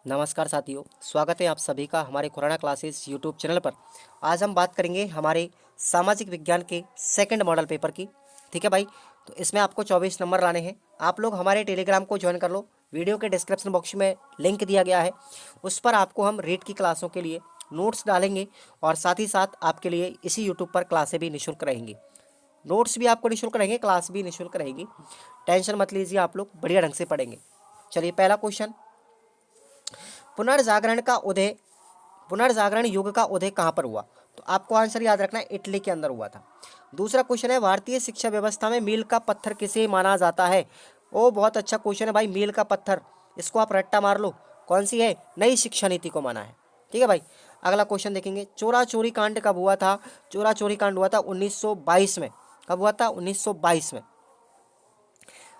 नमस्कार साथियों, स्वागत है आप सभी का हमारे खुराना क्लासेस यूट्यूब चैनल पर। आज हम बात करेंगे हमारे सामाजिक विज्ञान के सेकंड मॉडल पेपर की। ठीक है भाई, तो इसमें आपको 24 नंबर लाने हैं। आप लोग हमारे टेलीग्राम को ज्वाइन कर लो। वीडियो के डिस्क्रिप्शन बॉक्स में लिंक दिया गया है, उस पर आपको हम रीड की क्लासों के लिए नोट्स डालेंगे और साथ ही साथ आपके लिए इसी यूट्यूब पर क्लासें भी निःशुल्क रहेंगी। नोट्स भी आपको निःशुल्क रहेंगे, क्लास भी निःशुल्क रहेगी। टेंशन मत लीजिए, आप लोग बढ़िया ढंग से पढ़ेंगे। चलिए, पहला क्वेश्चन, पुनर्जागरण का उदय पुनर्जागरण युग का उदय कहाँ पर हुआ? तो आपको आंसर याद रखना है, इटली के अंदर हुआ था। दूसरा क्वेश्चन है, भारतीय शिक्षा व्यवस्था में मील का पत्थर किसे माना जाता है? ओ बहुत अच्छा क्वेश्चन है भाई, मील का पत्थर, इसको आप रट्टा मार लो। कौन सी है? नई शिक्षा नीति को माना है। ठीक है भाई। अगला क्वेश्चन देखेंगे, चोरा चोरी कांड कब हुआ था? चोरा चोरी कांड हुआ था 1922 में। कब हुआ था? 1922 में।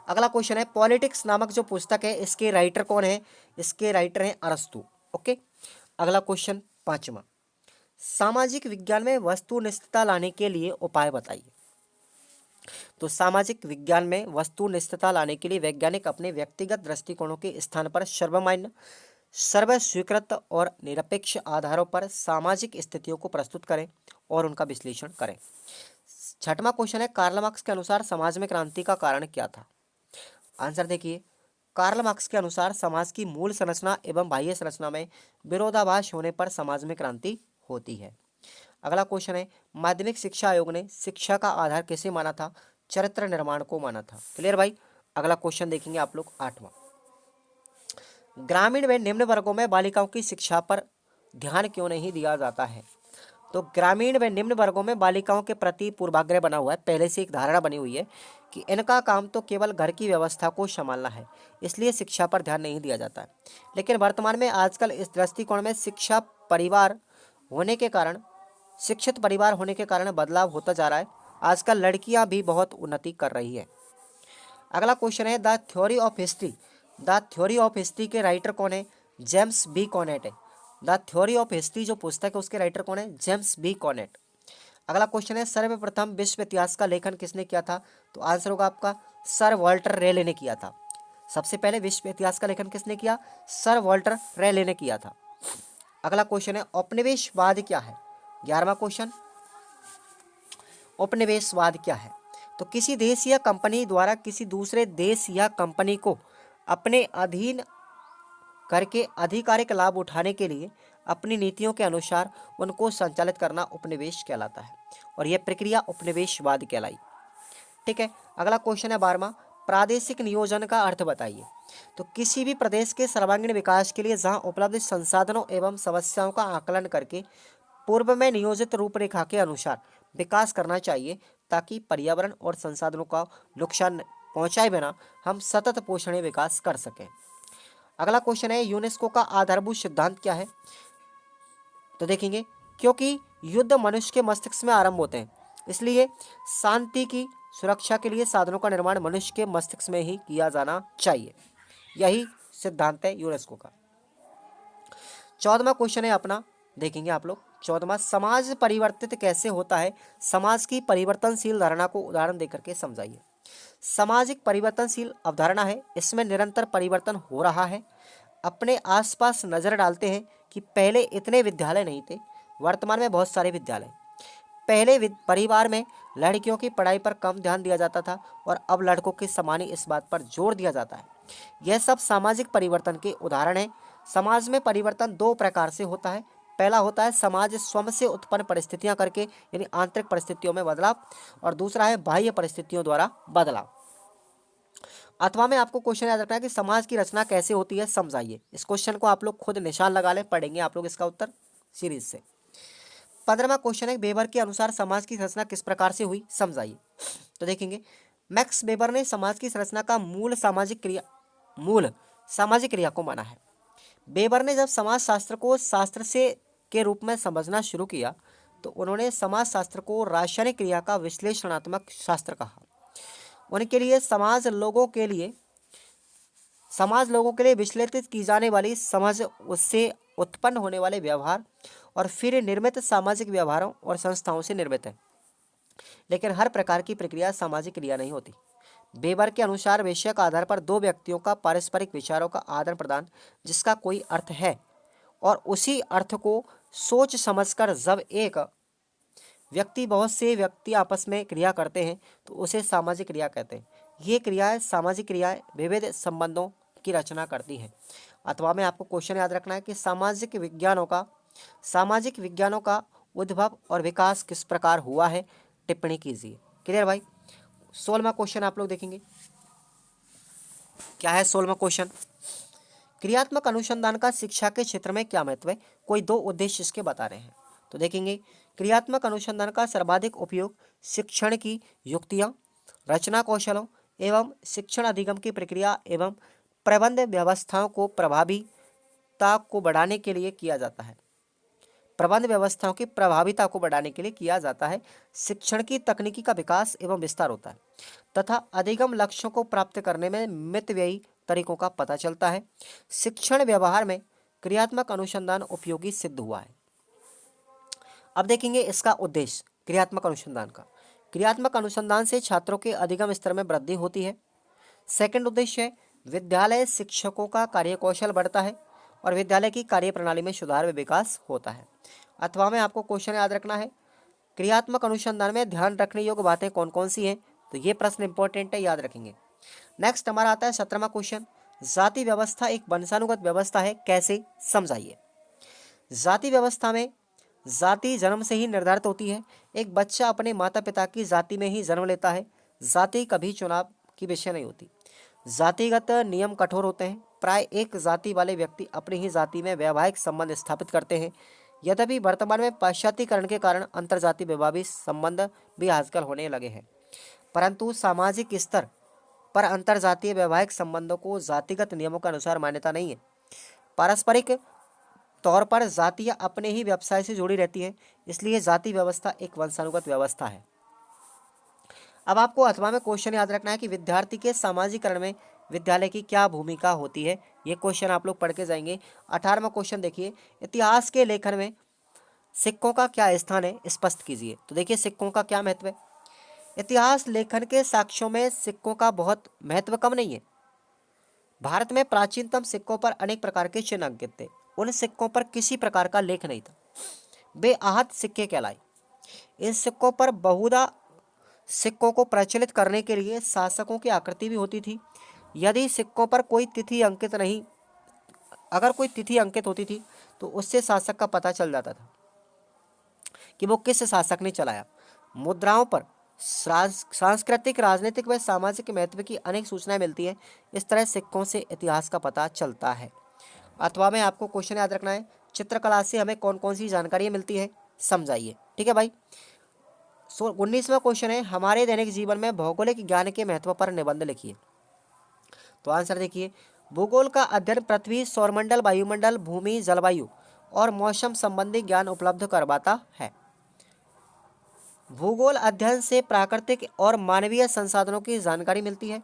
अगला क्वेश्चन है, पॉलिटिक्स नामक जो पुस्तक है, इसके राइटर कौन है? इसके राइटर हैं अरस्तु। ओके। अगला क्वेश्चन, पांचवा, सामाजिक विज्ञान में वस्तुनिष्ठता लाने के लिए उपाय बताइए। तो सामाजिक विज्ञान में वस्तुनिष्ठता लाने के लिए वैज्ञानिक अपने व्यक्तिगत दृष्टिकोणों के स्थान पर सर्वमान्य, सर्वस्वीकृत और निरपेक्ष आधारों पर सामाजिक स्थितियों को प्रस्तुत करें और उनका विश्लेषण करें। छठवां क्वेश्चन है, कार्ल मार्क्स के अनुसार समाज में क्रांति का कारण क्या था? आंसर देखिए, कार्ल मार्क्स के अनुसार समाज की मूल संरचना एवं बाह्य संरचना में विरोधाभास होने पर समाज में क्रांति होती है। अगला क्वेश्चन है, माध्यमिक शिक्षा आयोग ने शिक्षा का आधार किसे माना था? चरित्र निर्माण को माना था। क्लियर भाई। अगला क्वेश्चन देखेंगे आप लोग, आठवां, ग्रामीण व निम्न वर्गों में बालिकाओं की शिक्षा पर ध्यान क्यों नहीं दिया जाता है? तो ग्रामीण व निम्न वर्गों में बालिकाओं के प्रति पूर्वाग्रह बना हुआ है, पहले से एक धारणा बनी हुई है कि इनका काम तो केवल घर की व्यवस्था को संभालना है, इसलिए शिक्षा पर ध्यान नहीं दिया जाता है। लेकिन वर्तमान में आजकल इस दृष्टिकोण में होने के कारण शिक्षित परिवार होने के कारण बदलाव होता जा रहा है। आजकल लड़कियां भी बहुत उन्नति कर रही है। अगला क्वेश्चन है, द थ्योरी ऑफ हिस्ट्री के राइटर कौन है? जेम्स बी कॉनेट है। द थ्योरी ऑफ हिस्ट्री जो पुस्तक है, उसके राइटर कौन है? James B Conant. अगला क्वेश्चन है, सर्वप्रथम विश्व इतिहास का लेखन किसने किया था? तो आंसर होगा आपका सर वॉल्टर रेले ने किया था। सबसे पहले विश्व इतिहास का लेखन किसने किया? सर वॉल्टर रेले ने किया था। अगला क्वेश्चन है, औपनिवेशवाद क्या है? 11वां क्वेश्चन, उपनिवेशवाद क्या है? तो किसी देश या कंपनी द्वारा किसी दूसरे देश या कंपनी को अपने अधीन करके आधिकारिक लाभ उठाने के लिए अपनी नीतियों के अनुसार उनको संचालित करना उपनिवेश कहलाता है, और यह प्रक्रिया उपनिवेशवाद कहलाई। ठीक है। अगला क्वेश्चन है 12वां, प्रादेशिक नियोजन का अर्थ बताइए। तो किसी भी प्रदेश के सर्वांगीण विकास के लिए जहां उपलब्ध संसाधनों एवं समस्याओं का आकलन करके पूर्व में नियोजित रूपरेखा के अनुसार विकास करना चाहिए, ताकि पर्यावरण और संसाधनों का नुकसान पहुंचाए बिना हम सतत पोषणीय विकास कर सकें। अगला क्वेश्चन है, यूनेस्को का आधारभूत सिद्धांत क्या है? तो देखेंगे, क्योंकि युद्ध मनुष्य के मस्तिष्क में आरंभ होते हैं, इसलिए शांति की सुरक्षा के लिए साधनों का निर्माण मनुष्य के मस्तिष्क में ही किया जाना चाहिए। यही सिद्धांत है यूनेस्को का। 14वां क्वेश्चन है अपना, देखेंगे आप लोग। 14वां, समाज परिवर्तित कैसे होता है? समाज की परिवर्तनशील धारणा को उदाहरण देकर के समझाइए। सामाजिक परिवर्तनशील अवधारणा है, इसमें निरंतर परिवर्तन हो रहा है। अपने आसपास नजर डालते हैं कि पहले इतने विद्यालय नहीं थे, वर्तमान में बहुत सारे विद्यालय। पहले परिवार में लड़कियों की पढ़ाई पर कम ध्यान दिया जाता था, और अब लड़कों के समान ही इस बात पर जोर दिया जाता है। यह सब सामाजिक परिवर्तन के उदाहरण हैं। समाज में परिवर्तन दो प्रकार से होता है। पहला होता है समाज स्वयं से उत्पन्न परिस्थितियां करके, यानी आंतरिक परिस्थितियों में बदलाव, और दूसरा है बाह्य परिस्थितियों द्वारा बदलाव। अथवा में आपको क्वेश्चन याद रखना है कि समाज की रचना कैसे होती है, समझाइए। इस क्वेश्चन को आप लोग खुद निशान लगा लें, पढ़ेंगे आप लोग इसका उत्तर सीरीज से। 15वां क्वेश्चन है, वेबर के अनुसार समाज की रचना किस प्रकार से हुई, समझाइए। तो देखेंगे, मैक्स वेबर ने समाज की संरचना का मूल सामाजिक क्रिया को माना है। वेबर ने जब समाज शास्त्र को शास्त्र से के रूप में समझना शुरू किया, तो उन्होंने समाज शास्त्र को रासायनिक क्रिया का विश्लेषणात्मक शास्त्र कहा। उनके लिए समाज लोगों के लिए विश्लेषित की जाने वाली समझ, उससे उत्पन्न होने वाले व्यवहार और फिर निर्मित सामाजिक व्यवहारों और संस्थाओं से निर्मित है। लेकिन हर प्रकार की प्रक्रिया सामाजिक क्रिया नहीं होती। वेबर के अनुसार विषय का आधार पर दो व्यक्तियों का पारस्परिक विचारों का आदान प्रदान जिसका कोई अर्थ है और उसी अर्थ को सोच समझकर जब एक बहुत से व्यक्ति आपस में क्रिया करते हैं तो उसे सामाजिक क्रिया कहते हैं। ये क्रियाएं सामाजिक क्रियाएं विविध संबंधों की रचना करती हैं। अथवा में आपको क्वेश्चन याद रखना है कि सामाजिक विज्ञानों का उद्भव और विकास किस प्रकार हुआ है, टिप्पणी कीजिए। क्लियर भाई। 16वां क्वेश्चन आप लोग देखेंगे क्या है। 16वां क्वेश्चन, क्रियात्मक अनुसंधान का शिक्षा के क्षेत्र में क्या महत्व है, कोई दो उद्देश्य इसके बता रहे हैं। तो देखेंगे, क्रियात्मक अनुसंधान का सर्वाधिक उपयोग शिक्षण की युक्तियां, रचना कौशलों एवं शिक्षण अधिगम की प्रक्रिया एवं प्रबंध व्यवस्थाओं को प्रभावीता को बढ़ाने के लिए किया जाता है। प्रबंध व्यवस्थाओं की प्रभावीता को बढ़ाने के लिए किया जाता है। शिक्षण की तकनीकी का विकास एवं विस्तार होता है तथा अधिगम लक्ष्यों को प्राप्त करने में मितव्ययी तरीकों का पता चलता है। शिक्षण व्यवहार में क्रियात्मक अनुसंधान उपयोगी सिद्ध हुआ है। अब देखेंगे इसका उद्देश्य क्रियात्मक अनुसंधान का। क्रियात्मक अनुसंधान से छात्रों के अधिगम स्तर में वृद्धि होती है। सेकंड उद्देश्य है विद्यालय शिक्षकों का कार्यकौशल बढ़ता है और विद्यालय की कार्यप्रणाली में सुधार व विकास होता है। अथवा में आपको क्वेश्चन याद रखना है, क्रियात्मक अनुसंधान में ध्यान रखने योग्य बातें कौन कौन सी हैं, तो ये प्रश्न इंपॉर्टेंट है, याद रखेंगे। नेक्स्ट हमारा आता है 17वां क्वेश्चन, जाति व्यवस्था एक वंशानुगत व्यवस्था है, कैसे, समझाइए। जाति व्यवस्था में जाति जन्म से ही निर्धारित होती है। एक बच्चा अपने माता पिता की जाति में ही जन्म लेता है। जाति कभी चुनाव की विषय नहीं होती। जातिगत नियम कठोर होते हैं। प्राय एक जाति वाले व्यक्ति अपनी ही जाति में वैवाहिक संबंध स्थापित करते हैं। यद्यपि वर्तमान में पाश्चात्यकरण के कारण अंतरजातीय वैवाहिक संबंध भी आजकल होने लगे हैं, परंतु सामाजिक स्तर पर अंतरजातीय वैवाहिक संबंधों को जातिगत नियमों के अनुसार मान्यता नहीं है। पारस्परिक तौर पर जातियां अपने ही व्यवसाय से जुड़ी रहती हैं, इसलिए जाति व्यवस्था एक वंशानुगत व्यवस्था है। अब आपको अथवा में क्वेश्चन याद रखना है कि विद्यार्थी के सामाजिकरण में विद्यालय की क्या भूमिका होती है। ये क्वेश्चन आप लोग पढ़ के जाएंगे। 18वां क्वेश्चन देखिए, इतिहास के लेखन में सिक्कों का क्या स्थान है, स्पष्ट कीजिए। तो देखिए सिक्कों का क्या महत्व है। इतिहास लेखन के साक्ष्यों में सिक्कों का बहुत महत्व कम नहीं है। भारत में प्राचीनतम सिक्कों पर अनेक प्रकार के चिन्ह अंकित थे। उन सिक्कों पर किसी प्रकार का लेख नहीं था, वे आहत सिक्के कहलाए। इन सिक्कों पर बहुधा सिक्कों को प्रचलित करने के लिए शासकों की आकृति भी होती थी। यदि सिक्कों पर कोई तिथि अंकित नहीं, अगर कोई तिथि अंकित होती थी तो उससे शासक का पता चल जाता था कि वो किस शासक ने चलाया। मुद्राओं पर सांस्कृतिक, राजनीतिक व सामाजिक महत्व की अनेक सूचनाएं मिलती हैं। इस तरह सिक्कों से इतिहास का पता चलता है। अथवा में आपको क्वेश्चन याद रखना है, चित्रकला से हमें कौन कौन सी जानकारी मिलती है, समझाइए। ठीक है भाई। 19वां क्वेश्चन है, हमारे दैनिक जीवन में भौगोलिक ज्ञान के महत्व पर निबंध लिखिए। तो आंसर देखिए, भूगोल का अध्ययन पृथ्वी, सौरमंडल, वायुमंडल, भूमि, जलवायु और मौसम संबंधी ज्ञान उपलब्ध करवाता है। भूगोल अध्ययन से प्राकृतिक और मानवीय संसाधनों की जानकारी मिलती है।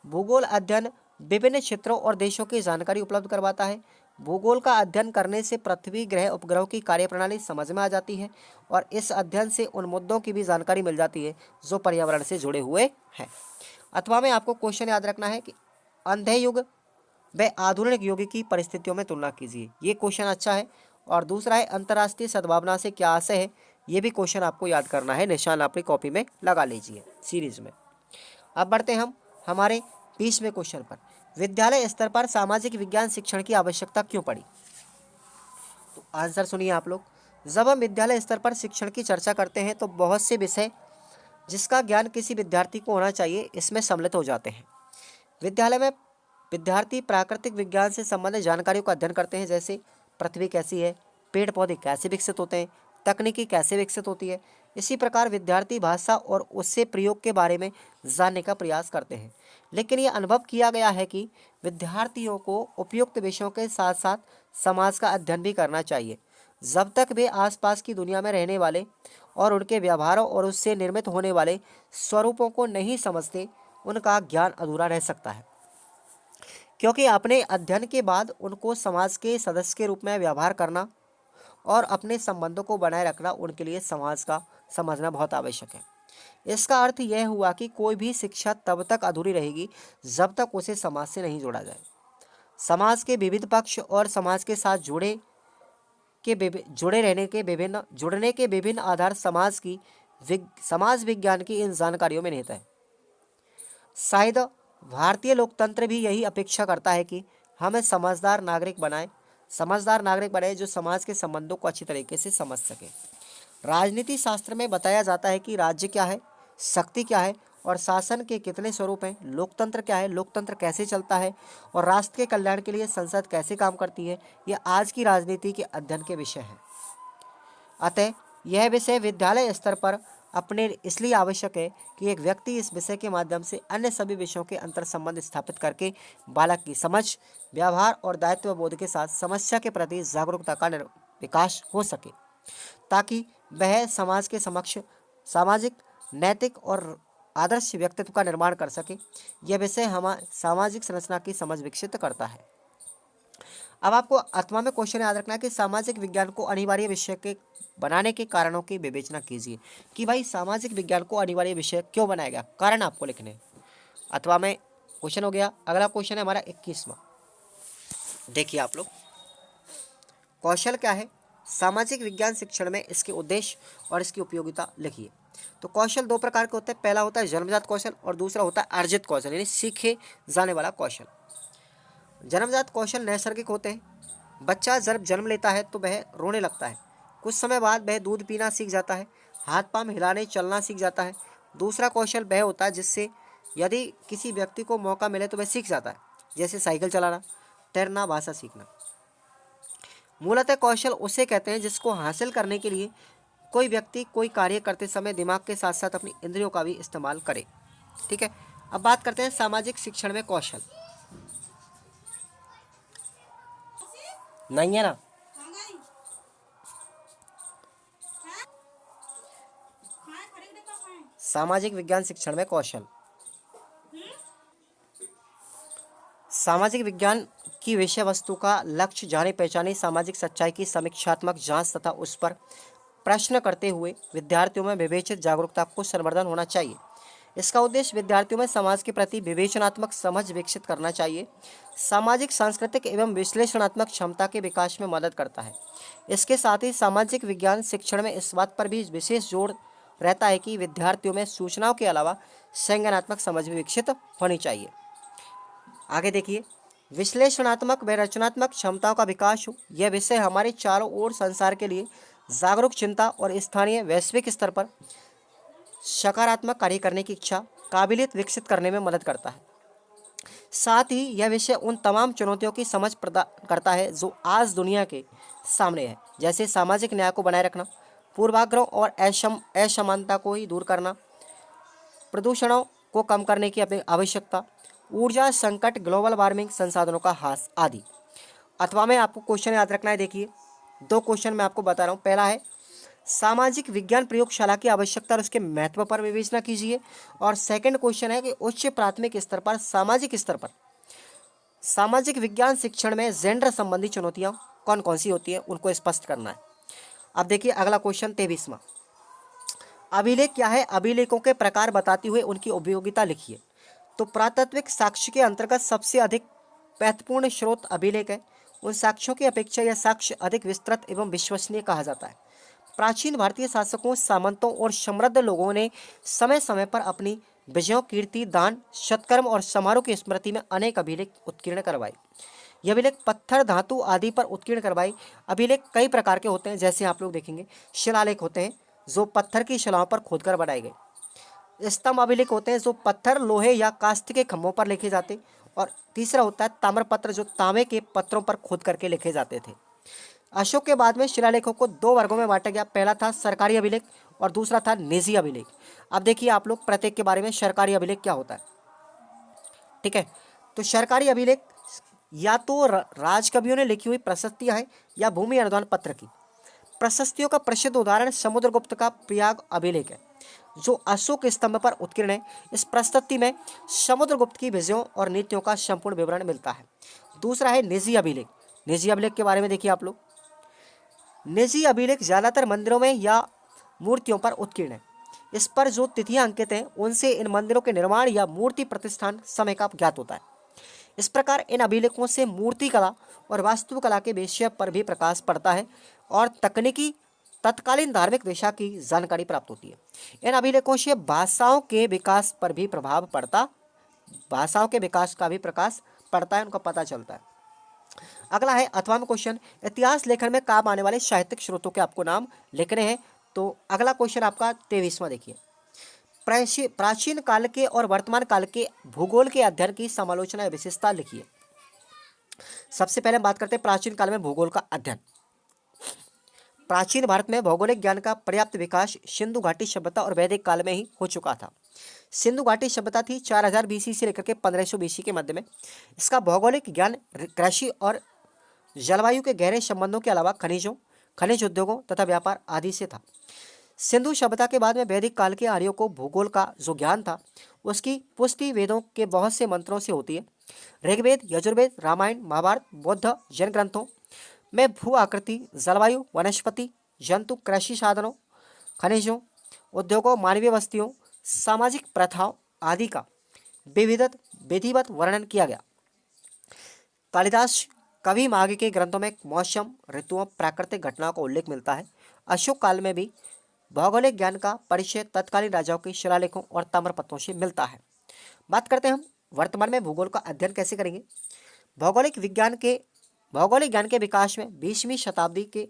भूगोल अध्ययन विभिन्न क्षेत्रों और देशों की जानकारी उपलब्ध करवाता है। भूगोल का अध्ययन करने से पृथ्वी ग्रह उपग्रहों की कार्यप्रणाली समझ में आ जाती है और इस अध्ययन से उन मुद्दों की भी जानकारी मिल जाती है जो पर्यावरण से जुड़े हुए हैं। अथवा में आपको क्वेश्चन याद रखना है कि अंधे युग व आधुनिक युग की परिस्थितियों में तुलना कीजिए। ये क्वेश्चन अच्छा है। और दूसरा है, अंतर्राष्ट्रीय सद्भावना से क्या आशय है। ये भी क्वेश्चन आपको याद करना है, निशान अपनी कॉपी में लगा लीजिए सीरीज में। अब बढ़ते हैं हम हमारे 20वें क्वेश्चन पर, विद्यालय स्तर पर सामाजिक विज्ञान शिक्षण की आवश्यकता क्यों पड़ी। तो आंसर सुनिए आप लोग। जब हम विद्यालय स्तर पर शिक्षण की चर्चा करते हैं तो बहुत से विषय जिसका ज्ञान किसी विद्यार्थी को होना चाहिए इसमें सम्मिलित हो जाते हैं। विद्यालय में विद्यार्थी प्राकृतिक विज्ञान से संबंधित जानकारियों का अध्ययन करते हैं, जैसे पृथ्वी कैसी है, पेड़ पौधे कैसे विकसित होते हैं, तकनीकी कैसे विकसित होती है। इसी प्रकार विद्यार्थी भाषा और उससे प्रयोग के बारे में जानने का प्रयास करते हैं। लेकिन यह अनुभव किया गया है कि विद्यार्थियों को उपयुक्त विषयों के साथ साथ समाज का अध्ययन भी करना चाहिए। जब तक वे आसपास की दुनिया में रहने वाले और उनके व्यवहारों और उससे निर्मित होने वाले स्वरूपों को नहीं समझते, उनका ज्ञान अधूरा रह सकता है, क्योंकि अपने अध्ययन के बाद उनको समाज के सदस्य के रूप में व्यवहार करना और अपने संबंधों को बनाए रखना उनके लिए समाज का समझना बहुत आवश्यक है। इसका अर्थ यह हुआ कि कोई भी शिक्षा तब तक अधूरी रहेगी जब तक उसे समाज से नहीं जोड़ा जाए। समाज के विविध पक्ष और समाज के साथ जुड़ने के विभिन्न आधार समाज विज्ञान की इन जानकारियों में निहित है। शायद भारतीय लोकतंत्र भी यही अपेक्षा करता है कि हमें समझदार नागरिक बनाए जो समाज के संबंधों को अच्छी तरीके से समझ सके। राजनीति शास्त्र में बताया जाता है कि राज्य क्या है, शक्ति क्या है और शासन के कितने स्वरूप हैं, लोकतंत्र क्या है, लोकतंत्र कैसे चलता है और राष्ट्र के कल्याण के लिए संसद कैसे काम करती है। यह आज की राजनीति के अध्ययन के विषय है। अतः यह विषय विद्यालय स्तर पर अपने इसलिए आवश्यक है कि एक व्यक्ति इस विषय के माध्यम से अन्य सभी विषयों के अंतर संबंध स्थापित करके बालक की समझ, व्यवहार और दायित्व बोध के साथ समस्या के प्रति जागरूकता का विकास हो सके, ताकि वह समाज के समक्ष सामाजिक, नैतिक और आदर्श व्यक्तित्व का निर्माण कर सके। यह विषय हमारे सामाजिक संरचना की समझ विकसित करता है। अब आपको अथवा में क्वेश्चन याद रखना है कि सामाजिक विज्ञान को अनिवार्य विषय के बनाने के कारणों की विवेचना कीजिए कि भाई सामाजिक विज्ञान को अनिवार्य विषय क्यों बनाया गया, कारण आपको लिखने हैं। अथवा में क्वेश्चन हो गया। अगला क्वेश्चन है हमारा 21वां। देखिए आप लोग, कौशल क्या है, सामाजिक विज्ञान शिक्षण में इसके उद्देश्य और इसकी उपयोगिता लिखिए। तो कौशल दो प्रकार के होते हैं, पहला होता है जन्मजात कौशल और दूसरा होता है अर्जित कौशल, यानी सीखे जाने वाला कौशल। जन्मजात कौशल नैसर्गिक होते हैं। बच्चा जब जन्म लेता है तो वह रोने लगता है, कुछ समय बाद वह दूध पीना सीख जाता है, हाथ पांव हिलाने चलना सीख जाता है। दूसरा कौशल वह होता है जिससे यदि किसी व्यक्ति को मौका मिले तो वह सीख जाता है, जैसे साइकिल चलाना, तैरना, भाषा सीखना। मूलतः कौशल उसे कहते हैं जिसको हासिल करने के लिए कोई व्यक्ति कोई कार्य करते समय दिमाग के साथ साथ अपनी इंद्रियों का भी इस्तेमाल करे। ठीक है, अब बात करते हैं सामाजिक शिक्षण में कौशल। नहीं है ना, सामाजिक विज्ञान शिक्षण में कौशल। सामाजिक विज्ञान की विषय वस्तु का लक्ष्य जाने पहचाने सामाजिक सच्चाई की समीक्षात्मक जांच तथा उस पर प्रश्न करते हुए विद्यार्थियों में विवेचित जागरूकता को संवर्धन होना चाहिए। इसका उद्देश्य विद्यार्थियों में समाज के प्रति विवेचनात्मक समझ विकसित करना चाहिए, सामाजिक, सांस्कृतिक एवं विश्लेषणात्मक क्षमता के विकास में मदद करता है। इसके साथ ही सामाजिक विज्ञान शिक्षण में इस बात पर भी विशेष जोर रहता है कि विद्यार्थियों में सूचनाओं के अलावा संज्ञानात्मक समझ भी विकसित होनी चाहिए। आगे देखिए, विश्लेषणात्मक व रचनात्मक क्षमताओं का विकास हो, यह विषय हमारे चारों ओर संसार के लिए जागरूक चिंता और स्थानीय वैश्विक स्तर पर सकारात्मक कार्य करने की इच्छा, काबिलियत विकसित करने में मदद करता है। साथ ही यह विषय उन तमाम चुनौतियों की समझ प्रदान करता है जो आज दुनिया के सामने है, जैसे सामाजिक न्याय को बनाए रखना, पूर्वाग्रह और असमानता को ही दूर करना, प्रदूषणों को कम करने की आवश्यकता, ऊर्जा संकट, ग्लोबल वार्मिंग, संसाधनों का ह्रास आदि। अथवा में आपको क्वेश्चन याद रखना है। देखिए, दो क्वेश्चन मैं आपको बता रहा हूँ। पहला है सामाजिक विज्ञान प्रयोगशाला की आवश्यकता और उसके महत्व पर विवेचना कीजिए, और सेकंड क्वेश्चन है कि उच्च प्राथमिक स्तर पर सामाजिक विज्ञान शिक्षण में जेंडर संबंधी चुनौतियाँ कौन कौन सी होती है उनको स्पष्ट करना है। अब देखिए अगला क्वेश्चन 23वां, अभिलेख क्या है, अभिलेखों के प्रकार बताते हुए उनकी उपयोगिता लिखिए। तो पुरातात्विक साक्ष्य के अंतर्गत सबसे अधिक महत्वपूर्ण स्रोत अभिलेख है। उन साक्ष्यों की अपेक्षा यह साक्ष्य अधिक विस्तृत एवं विश्वसनीय कहा जाता है। प्राचीन भारतीय शासकों, सामंतों और समृद्ध लोगों ने समय समय पर अपनी विजयों, कीर्ति, दान, सत्कर्म और समारोह की स्मृति में अनेक अभिलेख उत्कीर्ण करवाए। यह अभिलेख पत्थर, धातु आदि पर उत्कीर्ण करवाए। अभिलेख कई प्रकार के होते हैं, जैसे आप लोग देखेंगे शिलालेख होते हैं जो पत्थर की शिलाओं पर खोदकर बनाए गए। स्तंभ अभिलेख होते हैं जो पत्थर, लोहे या काष्ठ के खंभों पर लिखे जाते। और तीसरा होता है ताम्रपत्र, जो तांबे के पत्रों पर खोद करके लिखे जाते थे। अशोक के बाद में शिलालेखों को दो वर्गों में बांटा गया। पहला था सरकारी अभिलेख और दूसरा था निजी अभिलेख। अब देखिए आप लोग प्रत्येक के बारे में। सरकारी अभिलेख क्या होता है, ठीक है। तो सरकारी अभिलेख या तो राजकवियों ने लिखी हुई प्रशस्तियां हैं या भूमि अनुदान पत्र की प्रशस्तियों का प्रसिद्ध उदाहरण समुद्रगुप्त का प्रयाग अभिलेख है, जो अशोक स्तंभ पर उत्कीर्ण है। इस प्रशस्ति में समुद्रगुप्त की विजयों और नीतियों का संपूर्ण विवरण मिलता है। दूसरा है निजी अभिलेख। निजी अभिलेख के बारे में देखिए आप लोग। निजी अभिलेख ज्यादातर मंदिरों में या मूर्तियों पर उत्कीर्ण है। इस पर जो तिथियां अंकित हैं उनसे इन मंदिरों के निर्माण या मूर्ति प्रतिष्ठान समय का ज्ञात होता है। इस प्रकार इन अभिलेखों से मूर्तिकला और वास्तुकला के विषय पर भी प्रकाश पड़ता है और तकनीकी तत्कालीन धार्मिक दिशा की जानकारी प्राप्त होती है। इन अभिलेखों से भाषाओं के विकास पर भी प्रभाव पड़ता भाषाओं के विकास का भी प्रकाश पड़ता है, उनका पता चलता है। अगला है 8वां क्वेश्चन, इतिहास लेखन में काम आने वाले साहित्यिक स्रोतों के आपको नाम लिखने हैं। तो अगला क्वेश्चन आपका 23वां देखिए, प्राचीन काल के और वर्तमान काल के भूगोल के अध्ययन की समालोचना या विशेषता लिखिए। सबसे पहले हम बात करते हैं प्राचीन काल में भूगोल का अध्ययन। प्राचीन भारत में भौगोलिक ज्ञान का पर्याप्त विकास सिंधु घाटी सभ्यता और वैदिक काल में ही हो चुका था। सिंधु घाटी सभ्यता थी 4000 बीसी से लेकर के 1500 बीसी के मध्य में। इसका भौगोलिक ज्ञान कृषि और जलवायु के गहरे संबंधों के अलावा खनिज उद्योगों तथा व्यापार आदि से था। सिंधु सभ्यता के बाद में वैदिक काल के आर्यों को भूगोल का जो ज्ञान था उसकी पुष्टि वेदों के बहुत से मंत्रों से होती है। ऋग्वेद, यजुर्वेद, रामायण, महाभारत, बौद्ध जैन ग्रंथों में भू आकृति, जलवायु, वनस्पति, जंतु, कृषि साधनों, खनिजों, उद्योगों, मानवीय बस्तियों, सामाजिक प्रथाओं आदि का विधिवत वर्णन किया गया। कालिदास कवि माघ के ग्रंथों में मौसम, ऋतुओं, प्राकृतिक घटनाओं का उल्लेख मिलता है। अशोक काल में भी भौगोलिक ज्ञान का परिचय तत्कालीन राजाओं के शिलालेखों और ताम्रपत्रों से मिलता है। बात करते हैं हम वर्तमान में भूगोल का अध्ययन कैसे करेंगे। भौगोलिक ज्ञान के विकास में 20वीं शताब्दी के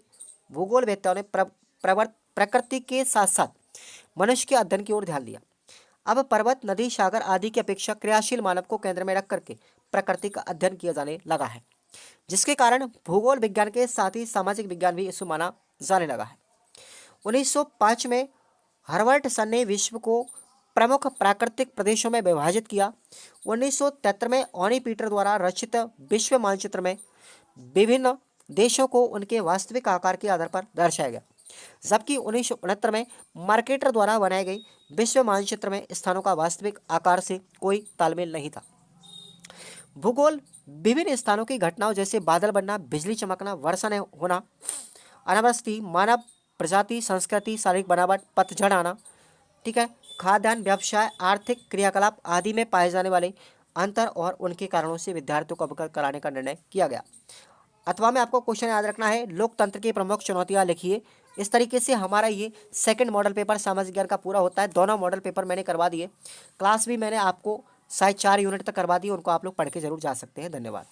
भूगोलवेत्ताओं ने प्रकृति के साथ साथ मनुष्य के अध्ययन की ओर ध्यान दिया। अब पर्वत, नदी, सागर आदि की अपेक्षा क्रियाशील मानव को केंद्र में रख करके प्रकृति का अध्ययन किया जाने लगा है, जिसके कारण भूगोल विज्ञान के साथ ही सामाजिक विज्ञान भी इसको माना जाने लगा है। 1905 में हार्वर्ड सन ने विश्व को प्रमुख प्राकृतिक प्रदेशों में विभाजित किया। 1973 में ओनी पीटर द्वारा रचित विश्व मानचित्र में विभिन्न देशों को उनके वास्तविक आकार के आधार पर दर्शाया गया, जबकि 1969 में मार्केटर द्वारा बनाई गई विश्व मानचित्र में स्थानों का वास्तविक आकार से कोई तालमेल नहीं था। भूगोल विभिन्न स्थानों की घटनाओं जैसे बादल बनना, बिजली चमकना, वर्षा होना, अनावृष्टि, मानव प्रजाति, संस्कृति, शारीरिक बनावट, पतझड़ आना, ठीक है, खाद्यान्न, व्यवसाय, आर्थिक क्रियाकलाप आदि में पाए जाने वाले अंतर और उनके कारणों से विद्यार्थियों को अवगत कराने का निर्णय किया गया। अथवा में आपको क्वेश्चन याद रखना है, लोकतंत्र की प्रमुख चुनौतियां लिखिए। इस तरीके से हमारा ये सेकंड मॉडल पेपर सामाजिक ज्ञान का पूरा होता है। दोनों मॉडल पेपर मैंने करवा दिए, क्लास भी मैंने आपको शायद 4 यूनिट तक करवा दी, उनको आप लोग पढ़ के जरूर जा सकते हैं। धन्यवाद।